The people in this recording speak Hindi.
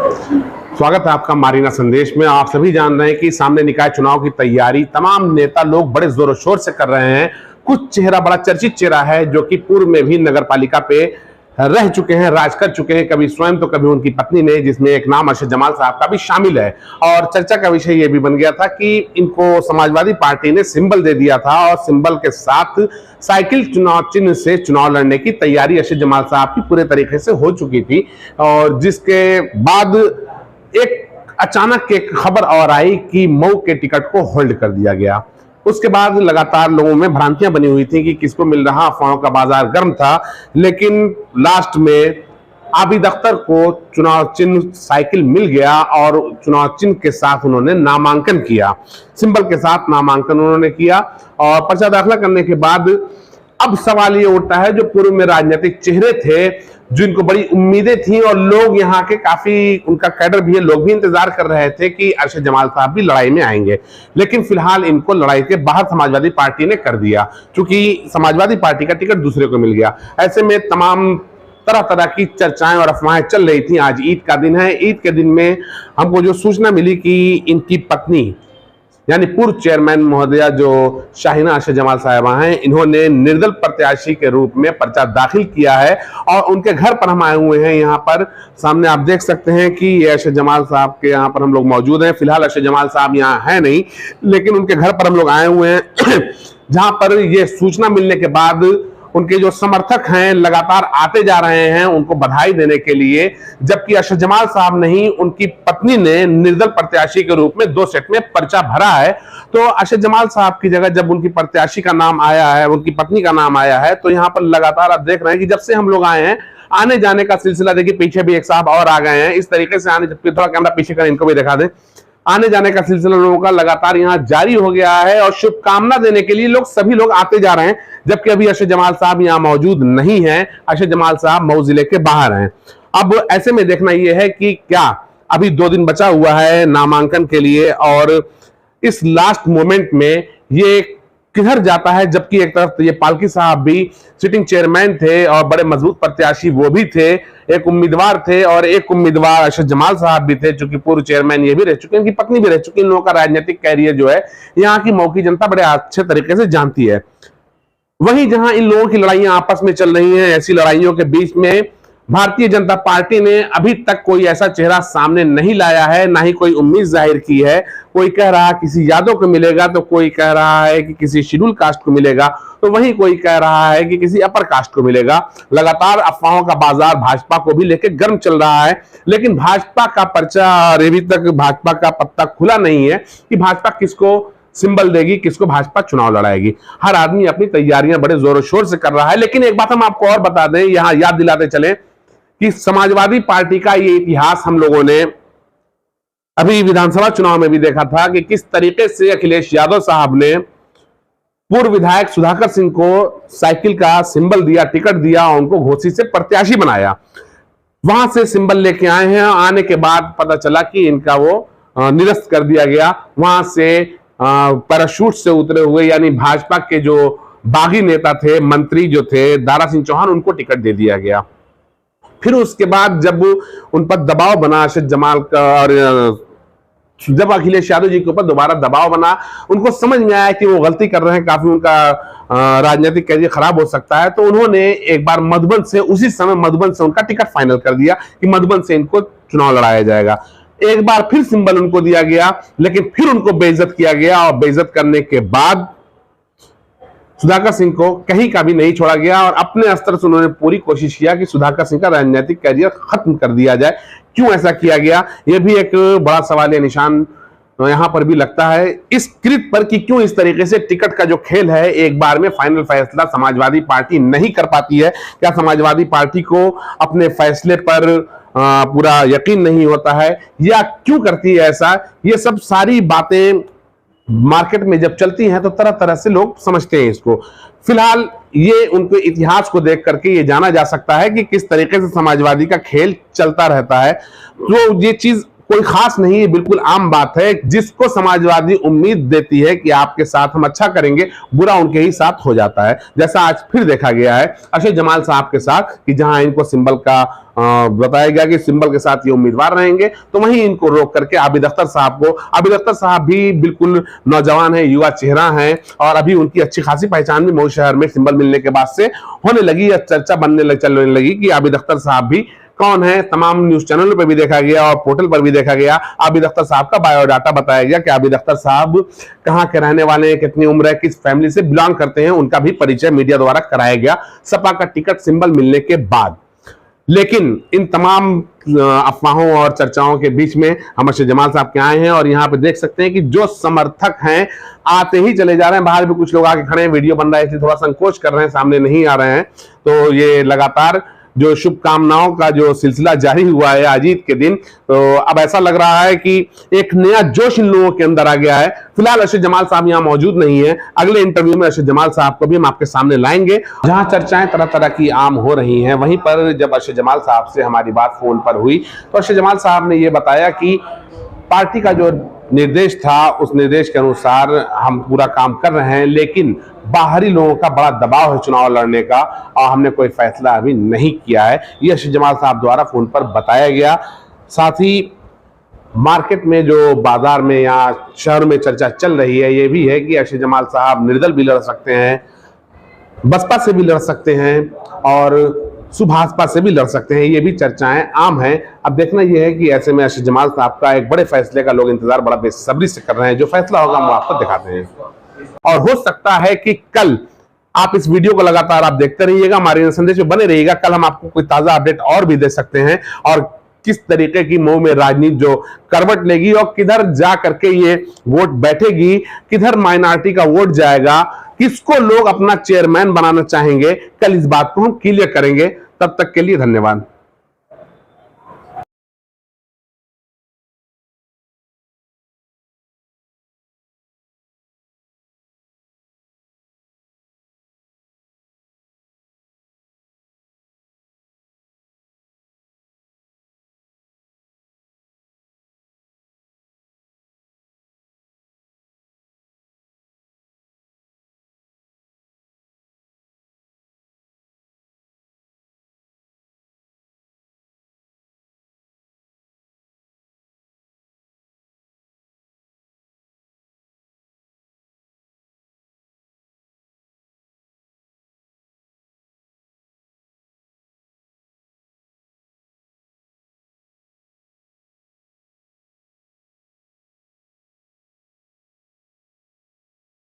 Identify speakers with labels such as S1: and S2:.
S1: स्वागत है आपका मारीना संदेश में। आप सभी जान रहे हैं कि सामने निकाय चुनाव की तैयारी तमाम नेता लोग बड़े जोरों शोर से कर रहे हैं। कुछ चेहरा बड़ा चर्चित चेहरा है जो कि पूर्व में भी नगर पालिका पे रह चुके हैं, राज कर चुके हैं, कभी स्वयं तो कभी उनकी पत्नी ने, जिसमें एक नाम अरशद जमाल साहब का भी शामिल है। और चर्चा का विषय यह भी बन गया था कि इनको समाजवादी पार्टी ने सिंबल दे दिया था और सिंबल के साथ साइकिल चुनाव चिन्ह से चुनाव लड़ने की तैयारी अरशद जमाल साहब की पूरे तरीके से हो चुकी थी। और जिसके बाद एक अचानक एक खबर और आई कि मऊ के टिकट को होल्ड कर दिया गया। उसके बाद लगातार लोगों में भ्रांतियां बनी हुई थी कि किसको मिल रहा, अफवाहों का बाजार गर्म था। लेकिन लास्ट में आबिद अख्तर को चुनाव चिन्ह साइकिल मिल गया और चुनाव चिन्ह के साथ उन्होंने नामांकन किया, सिंबल के साथ नामांकन उन्होंने किया। और पर्चा दाखिला करने के बाद अब सवाल ये उठता है, जो पूर्व में राजनीतिक चेहरे थे जिनको बड़ी उम्मीदें थी और लोग यहाँ के काफी, उनका कैडर भी है, लोग भी इंतजार कर रहे थे कि अरशद जमाल साहब भी लड़ाई में आएंगे। लेकिन फिलहाल इनको लड़ाई के बाहर समाजवादी पार्टी ने कर दिया, क्योंकि समाजवादी पार्टी का टिकट दूसरे को मिल गया। ऐसे में तमाम तरह तरह की चर्चाएं और अफवाहें चल रही थी। आज ईद का दिन है। ईद के दिन में हमको जो सूचना मिली कि इनकी पत्नी यानी पूर्व चेयरमैन महोदया जो शाहिना अरशद जमाल साहिबा हैं, इन्होंने निर्दल प्रत्याशी के रूप में पर्चा दाखिल किया है और उनके घर पर हम आए हुए हैं। यहाँ पर सामने आप देख सकते हैं कि ये अरशद जमाल साहब के यहाँ पर हम लोग मौजूद हैं। फिलहाल अरशद जमाल साहब यहाँ है नहीं, लेकिन उनके घर पर हम लोग आए हुए हैं जहां पर ये सूचना मिलने के बाद उनके जो समर्थक हैं लगातार आते जा रहे हैं उनको बधाई देने के लिए। जबकि अरशद जमाल साहब नहीं, उनकी पत्नी ने निर्दल प्रत्याशी के रूप में 2 सेट में पर्चा भरा है। तो अरशद जमाल साहब की जगह जब उनकी प्रत्याशी का नाम आया है, उनकी पत्नी का नाम आया है, तो यहाँ पर लगातार आप देख रहे हैं कि जब से हम लोग आए हैं आने जाने का सिलसिला, देखिए पीछे भी एक साहब और आ गए हैं। इस तरीके से आने, जबकि थोड़ा कैमरा पीछे कर इनको भी दिखा दें, आने जाने का सिलसिला लोगों का लगातार यहाँ जारी हो गया है और शुभकामना देने के लिए सभी लोग आते जा रहे हैं। जबकि अभी अरशद जमाल साहब यहाँ मौजूद नहीं है, अरशद जमाल साहब मऊ जिले के बाहर हैं। अब ऐसे में देखना यह है कि क्या अभी 2 दिन बचा हुआ है नामांकन के लिए और इस लास्ट मोमेंट में ये किधर जाता है। जबकि एक तरफ ये पालकी साहब भी सिटिंग चेयरमैन थे और बड़े मजबूत प्रत्याशी वो भी थे, एक उम्मीदवार थे, और एक उम्मीदवार अरशद जमाल साहब भी थे, जो कि पूर्व चेयरमैन ये भी रह चुके हैं, इनकी पत्नी भी रह चुकी है। इन लोगों का राजनीतिक कैरियर जो है यहाँ की मऊ की जनता बड़े अच्छे तरीके से जानती है। वहीं जहां इन लोगों की लड़ाइयां आपस में चल रही हैं, ऐसी लड़ाइयों के बीच में भारतीय जनता पार्टी ने अभी तक कोई ऐसा चेहरा सामने नहीं लाया है, ना ही कोई उम्मीद जाहिर की है। कोई कह रहा है किसी यादव को मिलेगा, तो कोई कह रहा है कि किसी शेड्यूल कास्ट को मिलेगा, तो वहीं कोई कह रहा है कि किसी अपर कास्ट को मिलेगा। लगातार अफवाहों का बाजार भाजपा को भी लेकर गर्म चल रहा है, लेकिन भाजपा का पर्चा और अभी तक भाजपा का पत्ता खुला नहीं है कि भाजपा किसको सिंबल देगी, किसको भाजपा चुनाव लड़ाएगी। हर आदमी अपनी तैयारियां बड़े जोरों शोर से कर रहा है। लेकिन एक बात हम आपको और बता दें, यहां याद दिलाते चले कि समाजवादी पार्टी का ये इतिहास हम लोगों ने अभी विधानसभा चुनाव में भी देखा था कि किस तरीके से अखिलेश यादव साहब ने पूर्व विधायक सुधाकर सिंह को साइकिल का सिंबल दिया, टिकट दिया और उनको घोसी से प्रत्याशी बनाया। वहां से सिंबल लेके आए हैं, आने के बाद पता चला कि इनका वो निरस्त कर दिया गया। वहां से पैराशूट से उतरे हुए यानी भाजपा के जो बागी नेता थे, मंत्री जो थे दारा सिंह चौहान, उनको टिकट दे दिया गया। फिर उसके बाद जब उन पर दबाव बना अरशद जमाल का, और जब अखिलेश यादव जी के ऊपर दोबारा दबाव बना, उनको समझ में आया कि वो गलती कर रहे हैं, काफी उनका राजनीतिक कैरियर खराब हो सकता है, तो उन्होंने एक बार मधुबन से, उसी समय मधुबन से उनका टिकट फाइनल कर दिया कि मधुबन से इनको चुनाव लड़ाया जाएगा। एक बार फिर सिंबल उनको दिया गया, लेकिन फिर उनको बेइज्जत किया गया और बेइज्जत करने के बाद सुधाकर सिंह को कहीं का भी नहीं छोड़ा गया और अपने स्तर से उन्होंने पूरी कोशिश किया कि सुधाकर सिंह का राजनीतिक कैरियर खत्म कर दिया जाए। क्यों ऐसा किया गया, यह भी एक बड़ा सवाल है, निशान यहां पर भी लगता है इस कृत पर कि क्यों इस तरीके से टिकट का जो खेल है एक बार में फाइनल फैसला समाजवादी पार्टी नहीं कर पाती है। क्या समाजवादी पार्टी को अपने फैसले पर पूरा यकीन नहीं होता है, या क्यों करती है ऐसा? ये सब सारी बातें मार्केट में जब चलती हैं तो तरह तरह से लोग समझते हैं इसको। फिलहाल ये उनके इतिहास को देख करके ये जाना जा सकता है कि किस तरीके से समाजवादी का खेल चलता रहता है। तो ये चीज कोई खास नहीं है, बिल्कुल आम बात है। जिसको समाजवादी उम्मीद देती है कि आपके साथ हम अच्छा करेंगे, बुरा उनके ही साथ हो जाता है। जैसा आज फिर देखा गया है अरशद जमाल साहब के साथ कि जहां इनको सिंबल का बताया गया कि सिंबल के साथ ये उम्मीदवार रहेंगे, तो वहीं इनको रोक करके आबिद अख्तर साहब को, आबिद अख्तर साहब भी बिल्कुल नौजवान है, युवा चेहरा है और अभी उनकी अच्छी खासी पहचान भी मऊ शहर में सिंबल मिलने के बाद से होने लगी, चर्चा चलने लगी कि आबिद अख्तर साहब भी कौन है। तमाम न्यूज चैनलों पर भी देखा गया और पोर्टल पर भी देखा गया। आबिद अख्तर साहब का बायोडाटा बताया गया कि आबिद अख्तर साहब कहां के रहने वाले हैं, कितनी उम्र है, किस फैमिली से बिलोंग करते हैं, उनका भी परिचय मीडिया द्वारा कराया गया सपा का टिकट सिंबल मिलने के बाद। लेकिन इन तमाम अफवाहों और चर्चाओं के बीच में हम अरशद जमाल साहब के आए हैं और यहाँ पे देख सकते हैं कि जो समर्थक हैं आते ही चले जा रहे हैं। बाहर भी कुछ लोग आके खड़े हैं, वीडियो बन रहा है इसलिए थोड़ा संकोच कर रहे हैं, सामने नहीं आ रहे हैं। तो ये लगातार जो शुभकामनाओं का जो सिलसिला जारी हुआ है आज ईद के दिन, तो अब ऐसा लग रहा है कि एक नया जोश इन लोगों के अंदर आ गया है। फिलहाल अरशद जमाल साहब यहाँ मौजूद नहीं है, अगले इंटरव्यू में अरशद जमाल साहब को भी हम आपके सामने लाएंगे। जहां चर्चाएं तरह तरह की आम हो रही हैं, वहीं पर जब अरशद जमाल साहब से हमारी बात फोन पर हुई तो अरशद जमाल साहब ने यह बताया कि पार्टी का जो निर्देश था उस निर्देश के अनुसार हम पूरा काम कर रहे हैं, लेकिन बाहरी लोगों का बड़ा दबाव है चुनाव लड़ने का और हमने कोई फैसला अभी नहीं किया है। यह अरशद जमाल साहब द्वारा फोन पर बताया गया। साथ ही मार्केट में जो बाजार में या शहर में चर्चा चल रही है ये भी है कि अरशद जमाल साहब निर्दल भी लड़ सकते हैं, बसपा से भी लड़ सकते हैं और सुभाषपा से भी लड़ सकते हैं। ये भी चर्चाएं आम हैं। अब देखना यह है कि ऐसे में अरशद जमाल साहब का एक बड़े फैसले का लोग इंतजार बड़ा बेसब्री से कर रहे हैं। जो फैसला होगा हम आपको दिखाते हैं और हो सकता है कि कल आप इस वीडियो को लगातार आप देखते रहिएगा, मारीना संदेश में बने रहिएगा। कल हम आपको कोई ताजा अपडेट और भी दे सकते हैं और किस तरीके की मऊ में राजनीति जो करवट लेगी और किधर जा करके ये वोट बैठेगी, किधर माइनॉरिटी का वोट जाएगा, किसको लोग अपना चेयरमैन बनाना चाहेंगे, कल इस बात को हम क्लियर करेंगे। तब तक के लिए धन्यवाद।